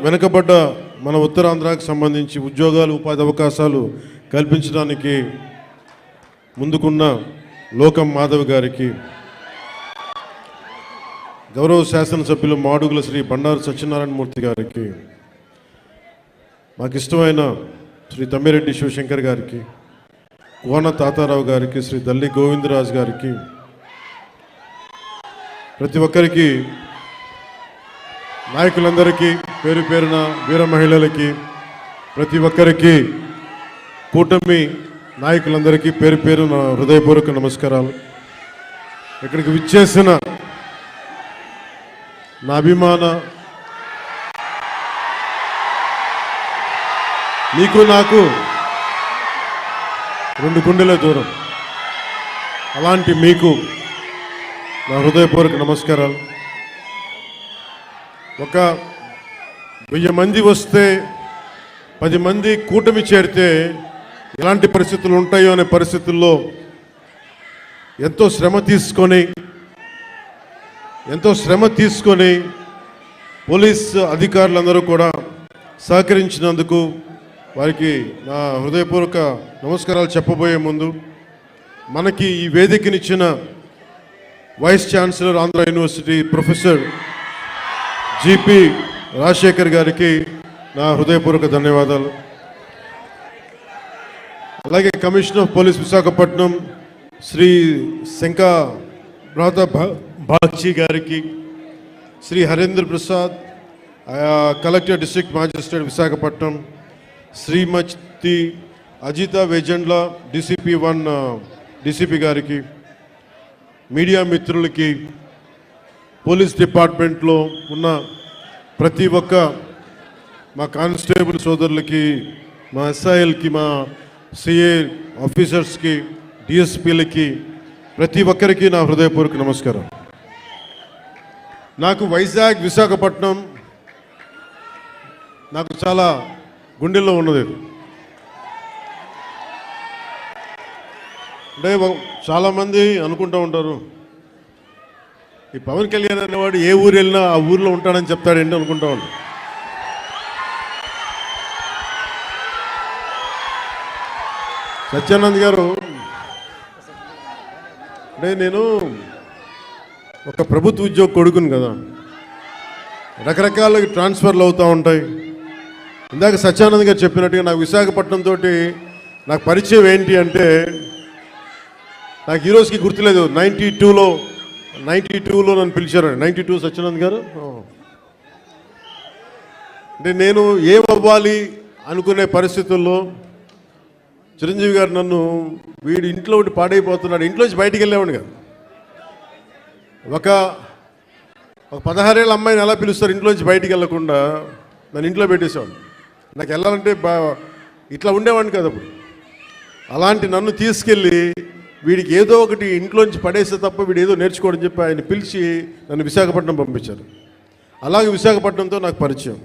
వెనుకబడ్డ మన ఉత్తరాంధ్రాకి సంబంధించి ఉద్యోగాలు ఉపాధి అవకాశాలు కల్పించడానికి ముందుకున్న లోకం మాధవ్ గారికి, గౌరవ శాసనసభ్యులు మాడుగుల శ్రీ బండారు సత్యనారాయణ మూర్తి గారికి, మాకు ఇష్టమైన శ్రీ తమ్మిరెడ్డి శివశంకర్ గారికి, కోన తాతారావు గారికి, శ్రీ దల్లి గోవిందరాజు గారికి, ప్రతి ఒక్కరికి, నాయకులందరికీ, పేరు పేరున వీర మహిళలకి, ప్రతి ఒక్కరికి, కూటమి నాయకులందరికీ పేరు పేరున హృదయపూర్వక నమస్కారాలు. ఇక్కడికి విచ్చేసిన నా అభిమాన నీకు నాకు 2 గుండెల దూరం, అలాంటి మీకు నా హృదయపూర్వక నమస్కారాలు. ఒక 1000 మంది వస్తే 10 మంది కూటమి చేరితే ఎలాంటి పరిస్థితులు ఉంటాయో అనే పరిస్థితుల్లో ఎంతో శ్రమ తీసుకొని పోలీస్ అధికారులందరూ కూడా సహకరించినందుకు వారికి నా హృదయపూర్వక నమస్కారాలు చెప్పబోయే ముందు, మనకి ఈ వేదికనిచ్చిన vice chancellor Andhra university professor GP Rajasekhar గారికి నా హృదయపూర్వక ధన్యవాదాలు. అలాగే commissioner of police Visakhapatnam Shri Shankha Bagchi గారికి, Shri Harendra Prasad collector district magistrate Visakhapatnam, Shrimati Ajitha Vejandla DCP 1 DCP గారికి, మీడియా మిత్రులకి, పోలీస్ డిపార్ట్మెంట్లో ఉన్న ప్రతి ఒక్క మా కానిస్టేబుల్ సోదరులకి, మా SILకి, మా CA ఆఫీసర్స్కి, DSPలకి, ప్రతి ఒక్కరికి నా హృదయపూర్వక నమస్కారం. నాకు వైజాగ్ విశాఖపట్నం నాకు చాలా గుండెల్లో ఉన్నది. అంటే చాలామంది అనుకుంటూ ఉంటారు, ఈ పవన్ కళ్యాణ్ అనేవాడు ఏ ఊరు వెళ్ళినా ఆ ఊరిలో ఉంటాడని చెప్తాడండి అనుకుంటా ఉంటాడు. సత్యానంద్ గారు, అంటే నేను ఒక ప్రభుత్వ ఉద్యోగ కొడుకుని కదా, రకరకాల ట్రాన్స్ఫర్లు అవుతూ ఉంటాయి. ఇందాక సత్యానంద్ గారు చెప్పినట్టుగా నాకు విశాఖపట్నం తోటి నాకు పరిచయం ఏంటి అంటే, నాకు ఈరోజుకి గుర్తులేదు, 92లో నన్ను పిలిచారండి. 92 సత్యానంద్ గారు. అంటే నేను ఏమవ్వాలి అనుకునే పరిస్థితుల్లో చిరంజీవి గారు నన్ను, వీడి ఇంట్లో ఒకటి పాడైపోతున్నాడు, ఇంట్లోంచి బయటికి వెళ్ళేవాడు కాదు. ఒక 16 ఏళ్ళ అమ్మాయిని ఎలా పిలుస్తారు ఇంట్లోంచి బయటికి వెళ్ళకుండా, నన్ను ఇంట్లో పెట్టేసేవాడు. నాకు వెళ్ళాలంటే ఇట్లా ఉండేవాడిని కదా అప్పుడు. అలాంటి నన్ను తీసుకెళ్ళి వీడికి ఏదో ఒకటి ఇంట్లోంచి పడేస్తే తప్ప వీడు ఏదో నేర్చుకోవడం చెప్పి ఆయన పిలిచి నన్ను విశాఖపట్నం పంపించారు. అలాగే విశాఖపట్నంతో నాకు పరిచయం.